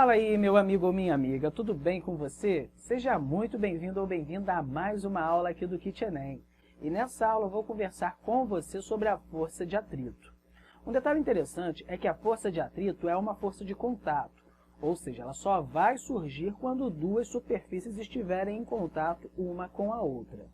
Fala aí, meu amigo ou minha amiga, tudo bem com você? Seja muito bem-vindo ou bem-vinda a mais uma aula aqui do Kit Enem. E nessa aula eu vou conversar com você sobre a força de atrito. Um detalhe interessante é que a força de atrito é uma força de contato, ou seja, ela só vai surgir quando duas superfícies estiverem em contato uma com a outra.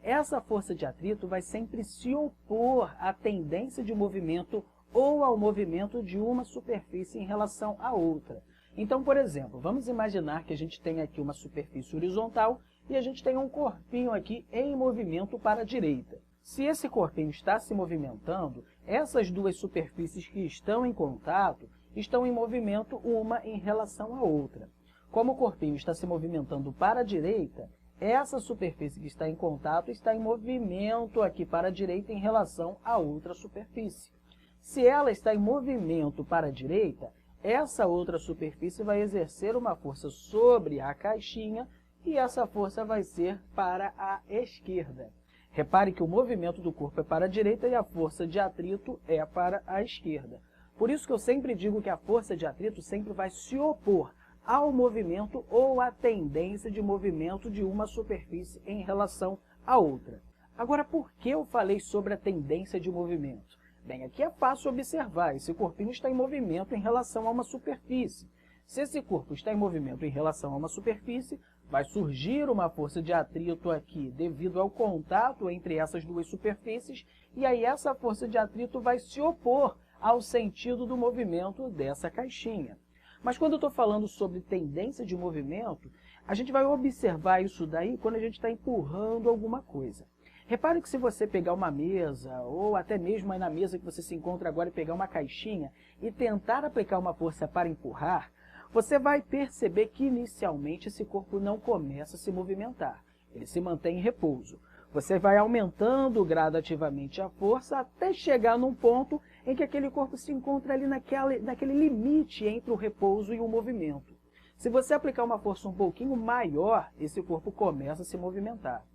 Essa força de atrito vai sempre se opor à tendência de movimento ou ao movimento de uma superfície em relação à outra. Então, por exemplo, vamos imaginar que a gente tem aqui uma superfície horizontal e a gente tem um corpinho aqui em movimento para a direita. Se esse corpinho está se movimentando, essas duas superfícies que estão em contato estão em movimento uma em relação à outra. Como o corpinho está se movimentando para a direita, essa superfície que está em contato está em movimento aqui para a direita em relação à outra superfície. Se ela está em movimento para a direita, essa outra superfície vai exercer uma força sobre a caixinha e essa força vai ser para a esquerda. Repare que o movimento do corpo é para a direita e a força de atrito é para a esquerda. Por isso que eu sempre digo que a força de atrito sempre vai se opor ao movimento ou à tendência de movimento de uma superfície em relação à outra. Agora, por que eu falei sobre a tendência de movimento? Bem, aqui é fácil observar, esse corpinho está em movimento em relação a uma superfície. Se esse corpo está em movimento em relação a uma superfície, vai surgir uma força de atrito aqui devido ao contato entre essas duas superfícies, e aí essa força de atrito vai se opor ao sentido do movimento dessa caixinha. Mas quando eu estou falando sobre tendência de movimento, a gente vai observar isso daí quando a gente está empurrando alguma coisa. Repare que se você pegar uma mesa, ou até mesmo aí na mesa que você se encontra agora e pegar uma caixinha e tentar aplicar uma força para empurrar, você vai perceber que inicialmente esse corpo não começa a se movimentar, ele se mantém em repouso. Você vai aumentando gradativamente a força até chegar num ponto em que aquele corpo se encontra ali naquele limite entre o repouso e o movimento. Se você aplicar uma força um pouquinho maior, esse corpo começa a se movimentar.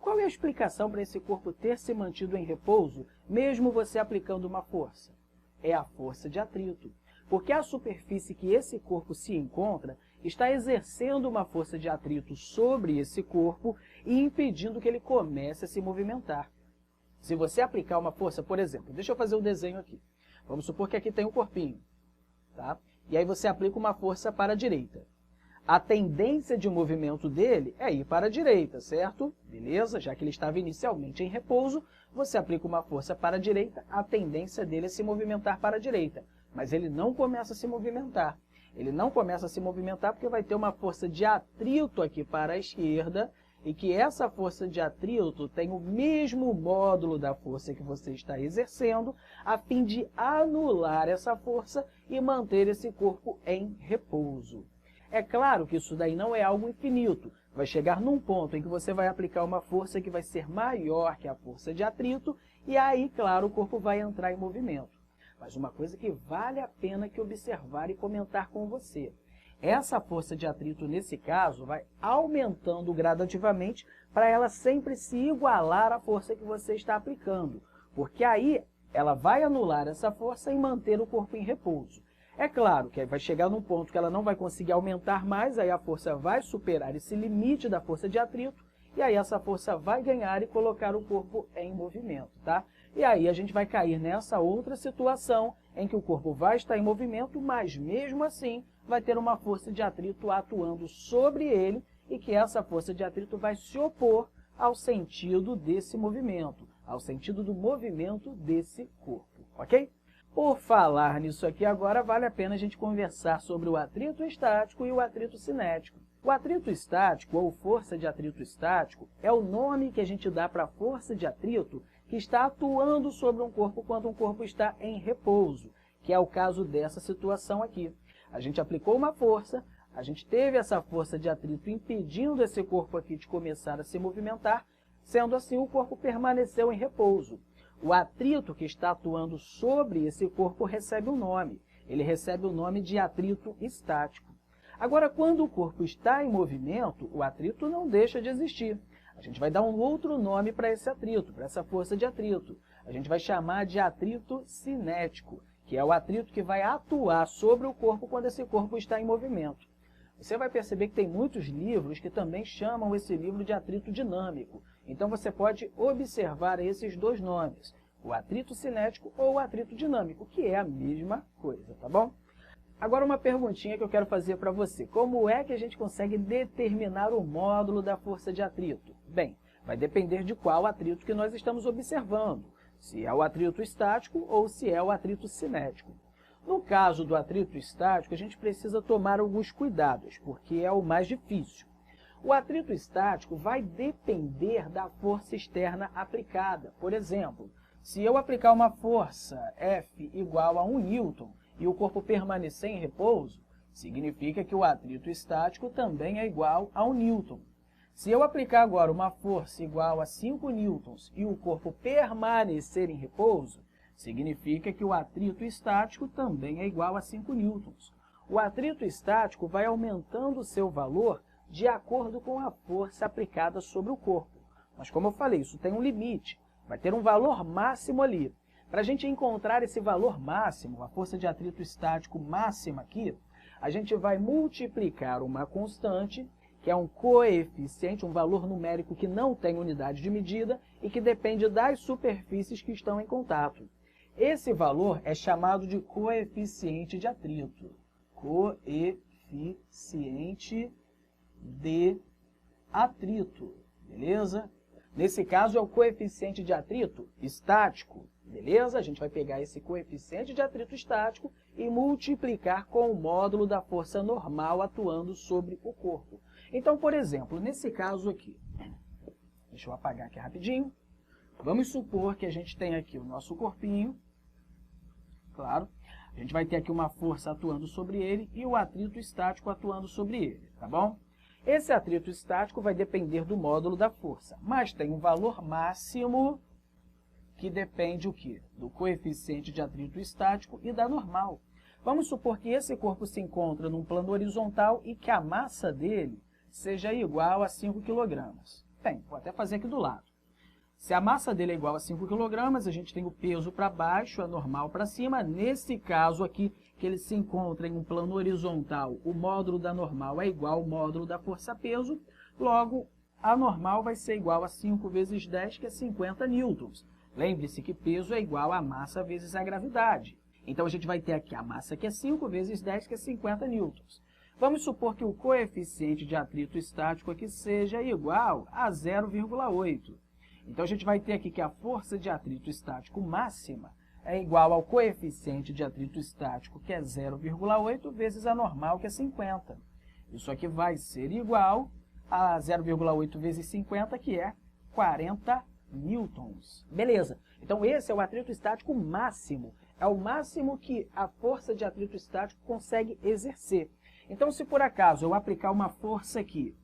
Qual é a explicação para esse corpo ter se mantido em repouso, mesmo você aplicando uma força? É a força de atrito, porque a superfície que esse corpo se encontra está exercendo uma força de atrito sobre esse corpo e impedindo que ele comece a se movimentar. Se você aplicar uma força, por exemplo, deixa eu fazer um desenho aqui. Vamos supor que aqui tem um corpinho, tá? E aí você aplica uma força para a direita. A tendência de movimento dele é ir para a direita, certo? Beleza? Já que ele estava inicialmente em repouso, você aplica uma força para a direita, a tendência dele é se movimentar para a direita. Mas ele não começa a se movimentar. Ele não começa a se movimentar porque vai ter uma força de atrito aqui para a esquerda, e que essa força de atrito tem o mesmo módulo da força que você está exercendo, a fim de anular essa força e manter esse corpo em repouso. É claro que isso daí não é algo infinito. Vai chegar num ponto em que você vai aplicar uma força que vai ser maior que a força de atrito, e aí, claro, o corpo vai entrar em movimento. Mas uma coisa que vale a pena que observar e comentar com você. Essa força de atrito, nesse caso, vai aumentando gradativamente para ela sempre se igualar à força que você está aplicando. Porque aí ela vai anular essa força e manter o corpo em repouso. É claro que aí vai chegar num ponto que ela não vai conseguir aumentar mais, aí a força vai superar esse limite da força de atrito, e aí essa força vai ganhar e colocar o corpo em movimento, tá? E aí a gente vai cair nessa outra situação em que o corpo vai estar em movimento, mas mesmo assim vai ter uma força de atrito atuando sobre ele e que essa força de atrito vai se opor ao sentido desse movimento, ao sentido do movimento desse corpo, ok? Por falar nisso aqui agora, vale a pena a gente conversar sobre o atrito estático e o atrito cinético. O atrito estático, ou força de atrito estático, é o nome que a gente dá para a força de atrito que está atuando sobre um corpo quando um corpo está em repouso, que é o caso dessa situação aqui. A gente aplicou uma força, a gente teve essa força de atrito impedindo esse corpo aqui de começar a se movimentar, sendo assim o corpo permaneceu em repouso. O atrito que está atuando sobre esse corpo recebe um nome. Ele recebe o nome de atrito estático. Agora, quando o corpo está em movimento, o atrito não deixa de existir. A gente vai dar um outro nome para esse atrito, para essa força de atrito. A gente vai chamar de atrito cinético, que é o atrito que vai atuar sobre o corpo quando esse corpo está em movimento. Você vai perceber que tem muitos livros que também chamam esse livro de atrito dinâmico. Então você pode observar esses dois nomes, o atrito cinético ou o atrito dinâmico, que é a mesma coisa, tá bom? Agora uma perguntinha que eu quero fazer para você. Como é que a gente consegue determinar o módulo da força de atrito? Bem, vai depender de qual atrito que nós estamos observando, se é o atrito estático ou se é o atrito cinético. No caso do atrito estático, a gente precisa tomar alguns cuidados, porque é o mais difícil. O atrito estático vai depender da força externa aplicada. Por exemplo, se eu aplicar uma força F igual a 1 Newton e o corpo permanecer em repouso, significa que o atrito estático também é igual a 1 Newton. Se eu aplicar agora uma força igual a 5 newtons e o corpo permanecer em repouso, significa que o atrito estático também é igual a 5 newtons. O atrito estático vai aumentando o seu valor de acordo com a força aplicada sobre o corpo. Mas como eu falei, isso tem um limite, vai ter um valor máximo ali. Para a gente encontrar esse valor máximo, a força de atrito estático máxima aqui, a gente vai multiplicar uma constante, que é um coeficiente, um valor numérico que não tem unidade de medida e que depende das superfícies que estão em contato. Esse valor é chamado de coeficiente de atrito. Coeficiente de atrito, beleza? Nesse caso é o coeficiente de atrito estático, beleza? A gente vai pegar esse coeficiente de atrito estático e multiplicar com o módulo da força normal atuando sobre o corpo. Então, por exemplo, nesse caso aqui, deixa eu apagar aqui rapidinho. Vamos supor que a gente tem aqui o nosso corpinho, claro. A gente vai ter aqui uma força atuando sobre ele e o atrito estático atuando sobre ele, tá bom? Esse atrito estático vai depender do módulo da força, mas tem um valor máximo que depende o quê? Do coeficiente de atrito estático e da normal. Vamos supor que esse corpo se encontra num plano horizontal e que a massa dele seja igual a 5 kg. Bem, vou até fazer aqui do lado. Se a massa dele é igual a 5 kg, a gente tem o peso para baixo, a normal para cima. Nesse caso aqui, que ele se encontra em um plano horizontal, o módulo da normal é igual ao módulo da força-peso, logo, a normal vai ser igual a 5 vezes 10, que é 50 newtons. Lembre-se que peso é igual a massa vezes a gravidade. Então, a gente vai ter aqui a massa que é 5 vezes 10, que é 50 newtons. Vamos supor que o coeficiente de atrito estático aqui seja igual a 0,8. Então, a gente vai ter aqui que a força de atrito estático máxima é igual ao coeficiente de atrito estático, que é 0,8, vezes a normal, que é 50. Isso aqui vai ser igual a 0,8 vezes 50, que é 40 newtons. Beleza. Então, esse é o atrito estático máximo. É o máximo que a força de atrito estático consegue exercer. Então, se por acaso eu aplicar uma força aqui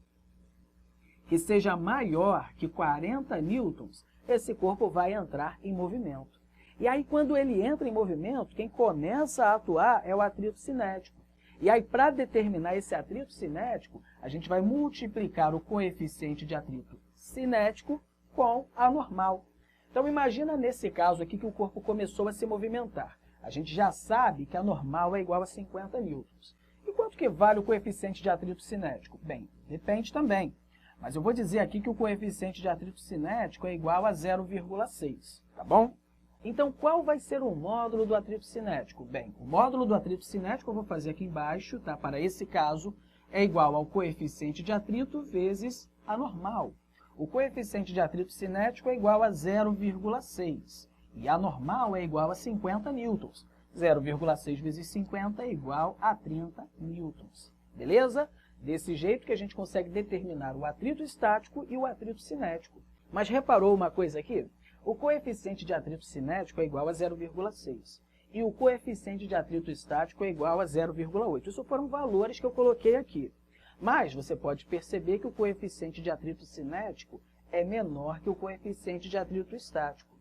que seja maior que 40 newtons, esse corpo vai entrar em movimento. E aí, quando ele entra em movimento, quem começa a atuar é o atrito cinético. E aí, para determinar esse atrito cinético, a gente vai multiplicar o coeficiente de atrito cinético com a normal. Então, imagina nesse caso aqui que o corpo começou a se movimentar. A gente já sabe que a normal é igual a 50 newtons. E quanto que vale o coeficiente de atrito cinético? Bem, depende também. Mas eu vou dizer aqui que o coeficiente de atrito cinético é igual a 0,6, tá bom? Então, qual vai ser o módulo do atrito cinético? Bem, o módulo do atrito cinético eu vou fazer aqui embaixo, tá? Para esse caso, é igual ao coeficiente de atrito vezes a normal. O coeficiente de atrito cinético é igual a 0,6 e a normal é igual a 50 newtons. 0,6 vezes 50 é igual a 30 newtons. Beleza? Desse jeito que a gente consegue determinar o atrito estático e o atrito cinético. Mas reparou uma coisa aqui? O coeficiente de atrito cinético é igual a 0,6 e o coeficiente de atrito estático é igual a 0,8. Isso foram valores que eu coloquei aqui. Mas você pode perceber que o coeficiente de atrito cinético é menor que o coeficiente de atrito estático.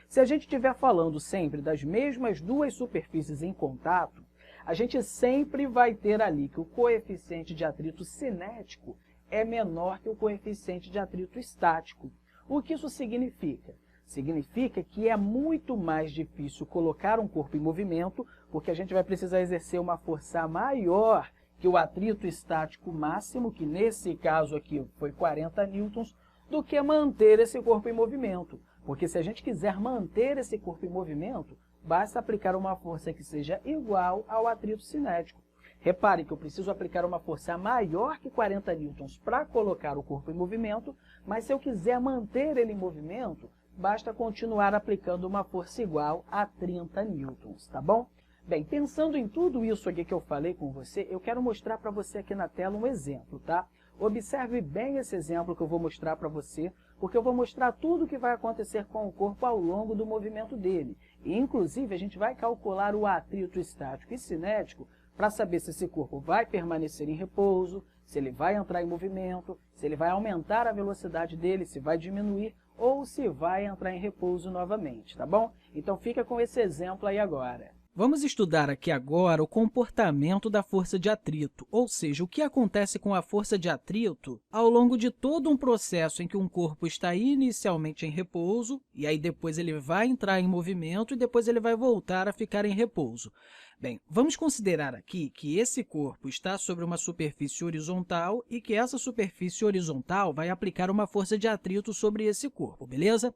Se a gente estiver falando sempre das mesmas duas superfícies em contato, a gente sempre vai ter ali que o coeficiente de atrito cinético é menor que o coeficiente de atrito estático. O que isso significa? Significa que é muito mais difícil colocar um corpo em movimento, porque a gente vai precisar exercer uma força maior que o atrito estático máximo, que nesse caso aqui foi 40 newtons, do que manter esse corpo em movimento. Porque se a gente quiser manter esse corpo em movimento, basta aplicar uma força que seja igual ao atrito cinético. Repare que eu preciso aplicar uma força maior que 40 newtons para colocar o corpo em movimento, mas se eu quiser manter ele em movimento, basta continuar aplicando uma força igual a 30 newtons, tá bom? Bem, pensando em tudo isso aqui que eu falei com você, eu quero mostrar para você aqui na tela um exemplo, tá? Observe bem esse exemplo que eu vou mostrar para você, porque eu vou mostrar tudo o que vai acontecer com o corpo ao longo do movimento dele. E, inclusive, a gente vai calcular o atrito estático e cinético para saber se esse corpo vai permanecer em repouso, se ele vai entrar em movimento, se ele vai aumentar a velocidade dele, se vai diminuir ou se vai entrar em repouso novamente, tá bom? Então, fica com esse exemplo aí agora. Vamos estudar aqui agora o comportamento da força de atrito, ou seja, o que acontece com a força de atrito ao longo de todo um processo em que um corpo está inicialmente em repouso, e aí depois ele vai entrar em movimento e depois ele vai voltar a ficar em repouso. Bem, vamos considerar aqui que esse corpo está sobre uma superfície horizontal e que essa superfície horizontal vai aplicar uma força de atrito sobre esse corpo, beleza?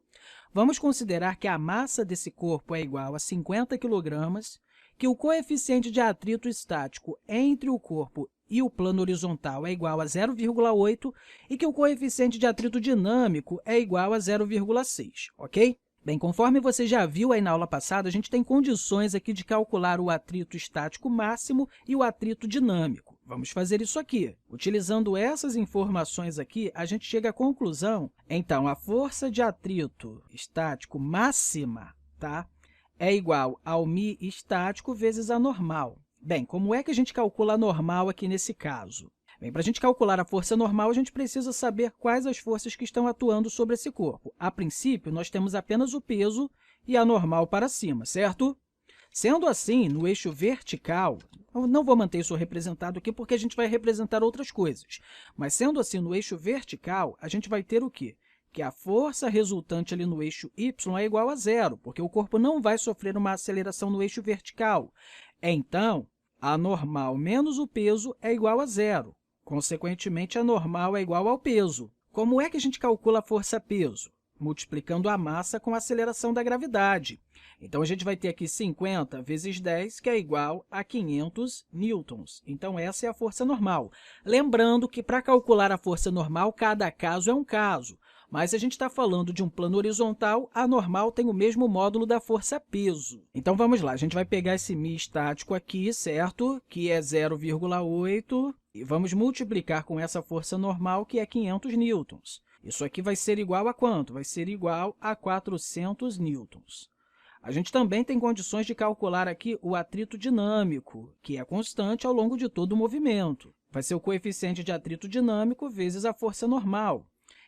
Vamos considerar que a massa desse corpo é igual a 50 kg, que o coeficiente de atrito estático entre o corpo e o plano horizontal é igual a 0,8 e que o coeficiente de atrito dinâmico é igual a 0,6, ok? Bem, conforme você já viu aí na aula passada, a gente tem condições aqui de calcular o atrito estático máximo e o atrito dinâmico. Vamos fazer isso aqui. Utilizando essas informações aqui, a gente chega à conclusão, então, a força de atrito estático máxima, tá, é igual ao μ estático vezes a normal. Bem, como é que a gente calcula a normal aqui nesse caso? Bem, para a gente calcular a força normal, a gente precisa saber quais as forças que estão atuando sobre esse corpo. A princípio, nós temos apenas o peso e a normal para cima, certo? Sendo assim, no eixo vertical, eu não vou manter isso representado aqui porque a gente vai representar outras coisas, mas sendo assim, no eixo vertical, a gente vai ter o quê? Que a força resultante ali no eixo y é igual a zero, porque o corpo não vai sofrer uma aceleração no eixo vertical. Então, a normal menos o peso é igual a zero. Consequentemente, a normal é igual ao peso. Como é que a gente calcula a força-peso? Multiplicando a massa com a aceleração da gravidade. Então, a gente vai ter aqui 50 vezes 10, que é igual a 500 newtons. Então, essa é a força normal. Lembrando que, para calcular a força normal, cada caso é um caso. Mas se a gente está falando de um plano horizontal, a normal tem o mesmo módulo da força-peso. Então, vamos lá. A gente vai pegar esse μ estático aqui, certo? Que é 0,8, e vamos multiplicar com essa força normal, que é 500 newtons. Isso aqui vai ser igual a quanto? Vai ser igual a 400 newtons. A gente também tem condições de calcular aqui o atrito dinâmico, que é constante ao longo de todo o movimento. Vai ser o coeficiente de atrito dinâmico vezes a força normal.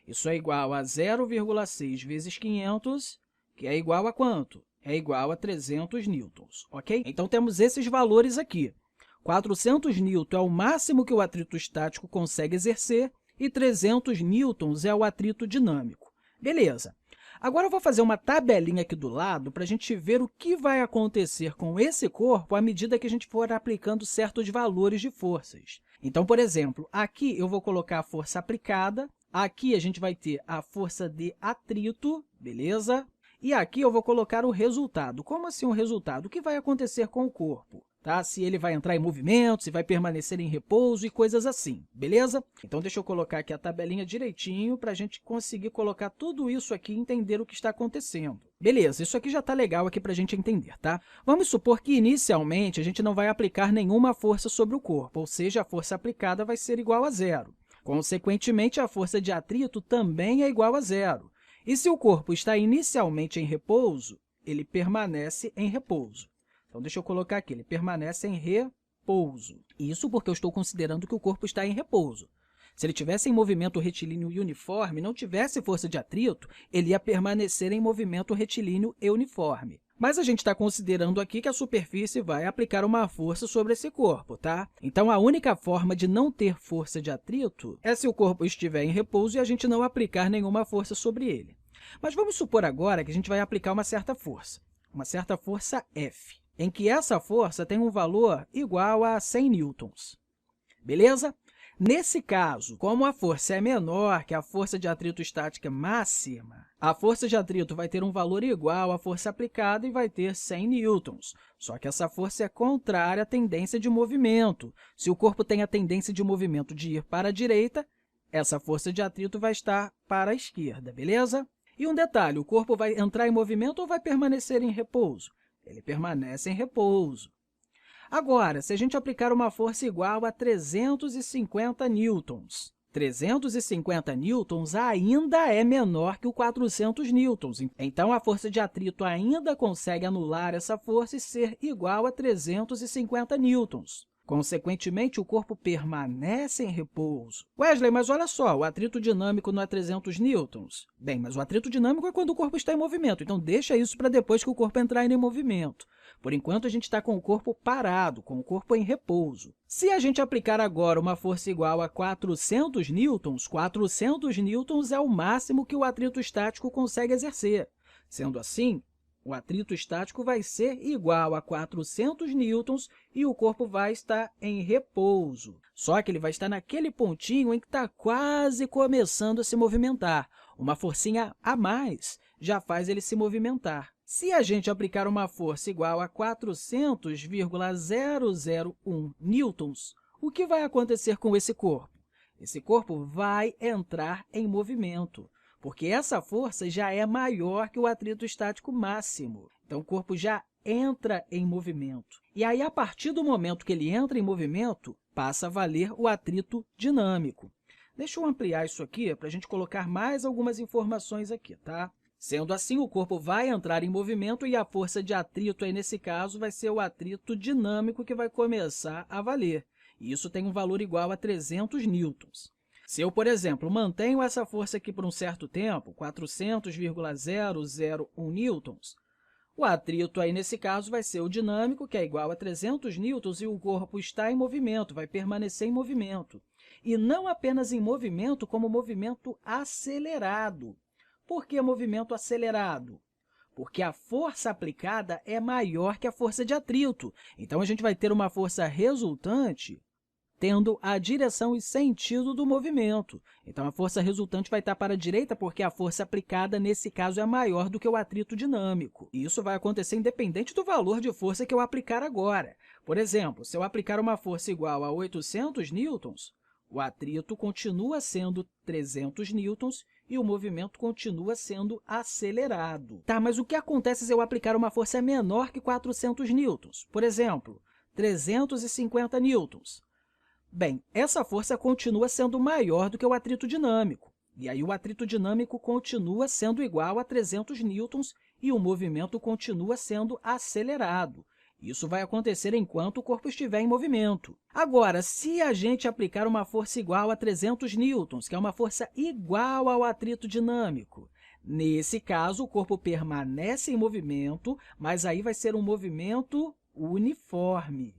Isso é igual a 0,6 vezes 500, que é igual a quanto? É igual a 300 newtons, ok? Então, temos esses valores aqui. 400 newtons é o máximo que o atrito estático consegue exercer e 300 newtons é o atrito dinâmico. Beleza. Agora, eu vou fazer uma tabelinha aqui do lado para a gente ver o que vai acontecer com esse corpo à medida que a gente for aplicando certos valores de forças. Então, por exemplo, aqui eu vou colocar a força aplicada, aqui a gente vai ter a força de atrito, beleza? E aqui eu vou colocar o resultado. Como assim o resultado? O que vai acontecer com o corpo? Tá? Se ele vai entrar em movimento, se vai permanecer em repouso e coisas assim, beleza? Então, deixa eu colocar aqui a tabelinha direitinho para a gente conseguir colocar tudo isso aqui e entender o que está acontecendo. Beleza, isso aqui já está legal aqui para a gente entender, tá? Vamos supor que, inicialmente, a gente não vai aplicar nenhuma força sobre o corpo, ou seja, a força aplicada vai ser igual a zero. Consequentemente, a força de atrito também é igual a zero. E se o corpo está inicialmente em repouso, ele permanece em repouso. Então, deixa eu colocar aqui, ele permanece em repouso. Isso porque eu estou considerando que o corpo está em repouso. Se ele tivesse em movimento retilíneo e uniforme, não tivesse força de atrito, ele ia permanecer em movimento retilíneo e uniforme. Mas a gente está considerando aqui que a superfície vai aplicar uma força sobre esse corpo, tá? Então, a única forma de não ter força de atrito é se o corpo estiver em repouso e a gente não aplicar nenhuma força sobre ele. Mas vamos supor agora que a gente vai aplicar uma certa força F, em que essa força tem um valor igual a 100 newtons. Beleza? Nesse caso, como a força é menor que a força de atrito estática máxima, a força de atrito vai ter um valor igual à força aplicada e vai ter 100 newtons. Só que essa força é contrária à tendência de movimento. Se o corpo tem a tendência de movimento de ir para a direita, essa força de atrito vai estar para a esquerda, beleza? E um detalhe, o corpo vai entrar em movimento ou vai permanecer em repouso? Ele permanece em repouso. Agora, se a gente aplicar uma força igual a 350 newtons, 350 newtons ainda é menor que o 400 newtons. Então, a força de atrito ainda consegue anular essa força e ser igual a 350 newtons. Consequentemente, o corpo permanece em repouso. Wesley, mas olha só, o atrito dinâmico não é 300 newtons? Bem, mas o atrito dinâmico é quando o corpo está em movimento, então deixa isso para depois que o corpo entrar em movimento. Por enquanto, a gente está com o corpo parado, com o corpo em repouso. Se a gente aplicar agora uma força igual a 400 newtons, 400 newtons é o máximo que o atrito estático consegue exercer. Sendo assim, o atrito estático vai ser igual a 400 newtons e o corpo vai estar em repouso. Só que ele vai estar naquele pontinho em que está quase começando a se movimentar. Uma forcinha a mais já faz ele se movimentar. Se a gente aplicar uma força igual a 400,001 newtons, o que vai acontecer com esse corpo? Esse corpo vai entrar em movimento, porque essa força já é maior que o atrito estático máximo. Então, o corpo já entra em movimento. E aí, a partir do momento que ele entra em movimento, passa a valer o atrito dinâmico. Deixa eu ampliar isso aqui para a gente colocar mais algumas informações aqui, tá? Sendo assim, o corpo vai entrar em movimento e a força de atrito, aí, nesse caso, vai ser o atrito dinâmico que vai começar a valer. E isso tem um valor igual a 300 newtons. Se eu, por exemplo, mantenho essa força aqui por um certo tempo, 400,001 newtons, o atrito, aí, nesse caso, vai ser o dinâmico, que é igual a 300 newtons, e o corpo está em movimento, vai permanecer em movimento. E não apenas em movimento, como movimento acelerado. Por que movimento acelerado? Porque a força aplicada é maior que a força de atrito. Então, a gente vai ter uma força resultante tendo a direção e sentido do movimento. Então, a força resultante vai estar para a direita porque a força aplicada, nesse caso, é maior do que o atrito dinâmico. E isso vai acontecer independente do valor de força que eu aplicar agora. Por exemplo, se eu aplicar uma força igual a 800 newtons, o atrito continua sendo 300 newtons e o movimento continua sendo acelerado. Tá, mas o que acontece se eu aplicar uma força menor que 400 newtons? Por exemplo, 350 newtons. Bem, essa força continua sendo maior do que o atrito dinâmico. E aí, o atrito dinâmico continua sendo igual a 300 newtons e o movimento continua sendo acelerado. Isso vai acontecer enquanto o corpo estiver em movimento. Agora, se a gente aplicar uma força igual a 300 newtons, que é uma força igual ao atrito dinâmico, nesse caso, o corpo permanece em movimento, mas aí vai ser um movimento uniforme,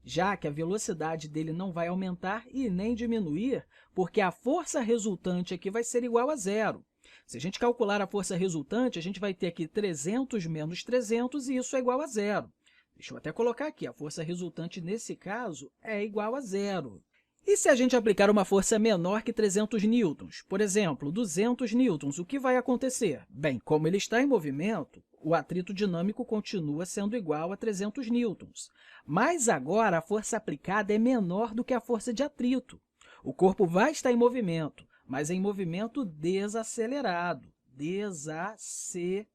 já que a velocidade dele não vai aumentar e nem diminuir, porque a força resultante aqui vai ser igual a zero. Se a gente calcular a força resultante, a gente vai ter aqui 300 menos 300 e isso é igual a zero. Deixa eu até colocar aqui, a força resultante nesse caso é igual a zero. E se a gente aplicar uma força menor que 300 newtons, por exemplo, 200 newtons, o que vai acontecer? Bem, como ele está em movimento, o atrito dinâmico continua sendo igual a 300 newtons. Mas agora a força aplicada é menor do que a força de atrito. O corpo vai estar em movimento, mas em movimento desacelerado. Desacelerado.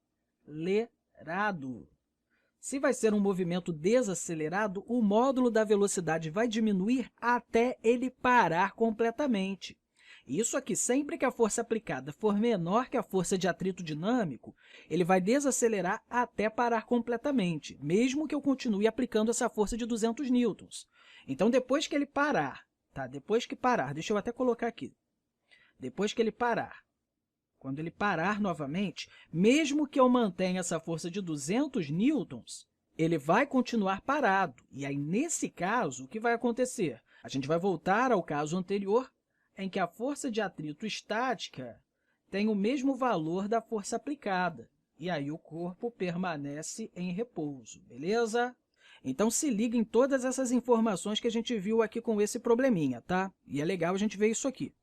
Se vai ser um movimento desacelerado, o módulo da velocidade vai diminuir até ele parar completamente. Isso aqui, sempre que a força aplicada for menor que a força de atrito dinâmico, ele vai desacelerar até parar completamente, mesmo que eu continue aplicando essa força de 200 newtons. Então, depois que ele parar, tá? Depois que parar, deixa eu até colocar aqui. Depois que ele parar, quando ele parar novamente, mesmo que eu mantenha essa força de 200 newtons, ele vai continuar parado. E aí, nesse caso, o que vai acontecer? A gente vai voltar ao caso anterior, em que a força de atrito estática tem o mesmo valor da força aplicada, e aí o corpo permanece em repouso, beleza? Então, se liga em todas essas informações que a gente viu aqui com esse probleminha, tá? E é legal a gente ver isso aqui.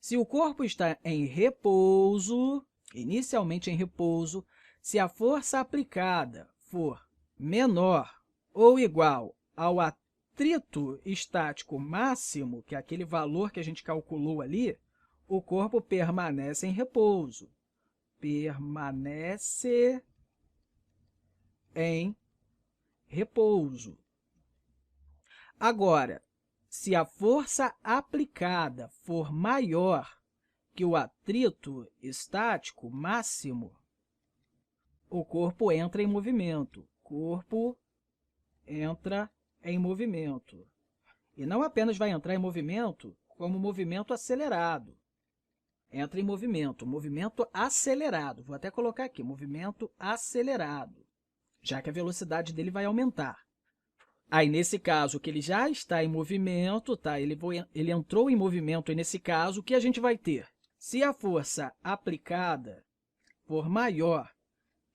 Se o corpo está em repouso, inicialmente em repouso, se a força aplicada for menor ou igual ao atrito estático máximo, que é aquele valor que a gente calculou ali, o corpo permanece em repouso. Permanece em repouso. Agora, se a força aplicada for maior que o atrito estático máximo, o corpo entra em movimento. Corpo entra em movimento. E não apenas vai entrar em movimento, como movimento acelerado. Entra em movimento acelerado. Vou até colocar aqui, movimento acelerado, já que a velocidade dele vai aumentar. Aí, nesse caso, que ele já está em movimento, tá? Ele entrou em movimento, e nesse caso, o que a gente vai ter? Se a força aplicada for maior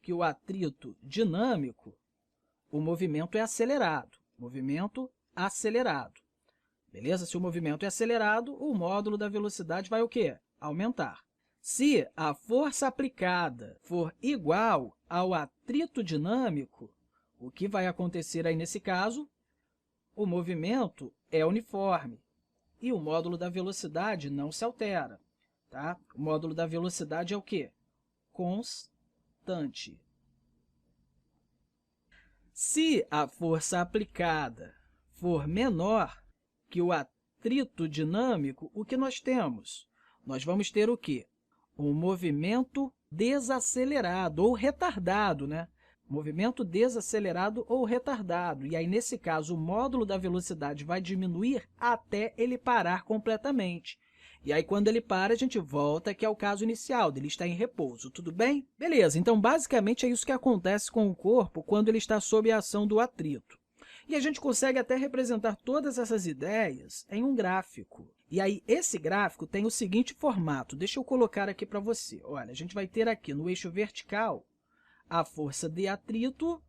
que o atrito dinâmico, o movimento é acelerado. Movimento acelerado. Beleza? Se o movimento é acelerado, o módulo da velocidade vai o quê? Aumentar. Se a força aplicada for igual ao atrito dinâmico, o que vai acontecer aí nesse caso? O movimento é uniforme e o módulo da velocidade não se altera. Tá? O módulo da velocidade é o quê? Constante. Se a força aplicada for menor que o atrito dinâmico, o que nós temos? Nós vamos ter o quê? Um movimento desacelerado ou retardado, né? Movimento desacelerado ou retardado. E aí, nesse caso, o módulo da velocidade vai diminuir até ele parar completamente. E aí, quando ele para, a gente volta aqui ao caso inicial, dele está em repouso, tudo bem? Beleza, então, basicamente, é isso que acontece com o corpo quando ele está sob a ação do atrito. E a gente consegue até representar todas essas ideias em um gráfico. E aí, esse gráfico tem o seguinte formato. Deixa eu colocar aqui para você. Olha, a gente vai ter aqui no eixo vertical a força de atrito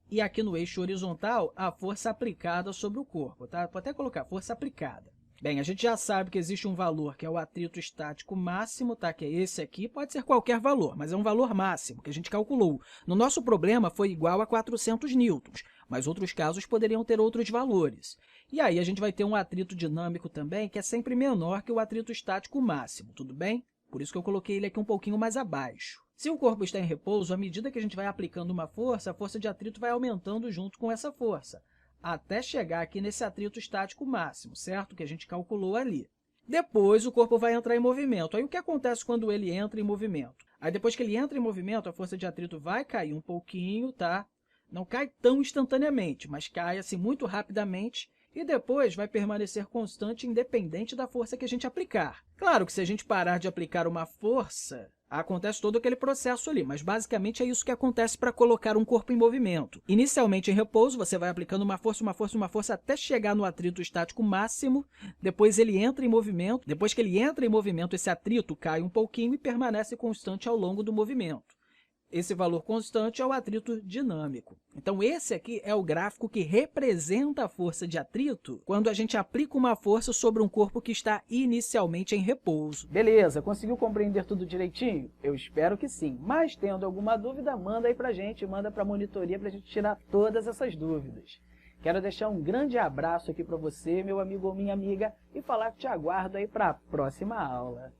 e aqui no eixo horizontal a força aplicada sobre o corpo. Tá? Vou até colocar força aplicada. Bem, a gente já sabe que existe um valor que é o atrito estático máximo, tá? Que é esse aqui, pode ser qualquer valor, mas é um valor máximo que a gente calculou. No nosso problema foi igual a 400 newtons, mas outros casos poderiam ter outros valores. E aí a gente vai ter um atrito dinâmico também que é sempre menor que o atrito estático máximo, tudo bem? Por isso que eu coloquei ele aqui um pouquinho mais abaixo. Se o corpo está em repouso, à medida que a gente vai aplicando uma força, a força de atrito vai aumentando junto com essa força, até chegar aqui nesse atrito estático máximo, certo? Que a gente calculou ali. Depois, o corpo vai entrar em movimento. Aí, o que acontece quando ele entra em movimento? Aí, depois que ele entra em movimento, a força de atrito vai cair um pouquinho, tá? Não cai tão instantaneamente, mas cai assim muito rapidamente e depois vai permanecer constante independente da força que a gente aplicar. Claro que se a gente parar de aplicar uma força, acontece todo aquele processo ali, mas basicamente é isso que acontece para colocar um corpo em movimento. Inicialmente em repouso, você vai aplicando uma força até chegar no atrito estático máximo, depois ele entra em movimento, depois que ele entra em movimento, esse atrito cai um pouquinho e permanece constante ao longo do movimento. Esse valor constante é o atrito dinâmico. Então, esse aqui é o gráfico que representa a força de atrito quando a gente aplica uma força sobre um corpo que está inicialmente em repouso. Beleza, conseguiu compreender tudo direitinho? Eu espero que sim. Mas, tendo alguma dúvida, manda aí pra gente, manda pra monitoria pra gente tirar todas essas dúvidas. Quero deixar um grande abraço aqui para você, meu amigo ou minha amiga, e falar que te aguardo aí para a próxima aula.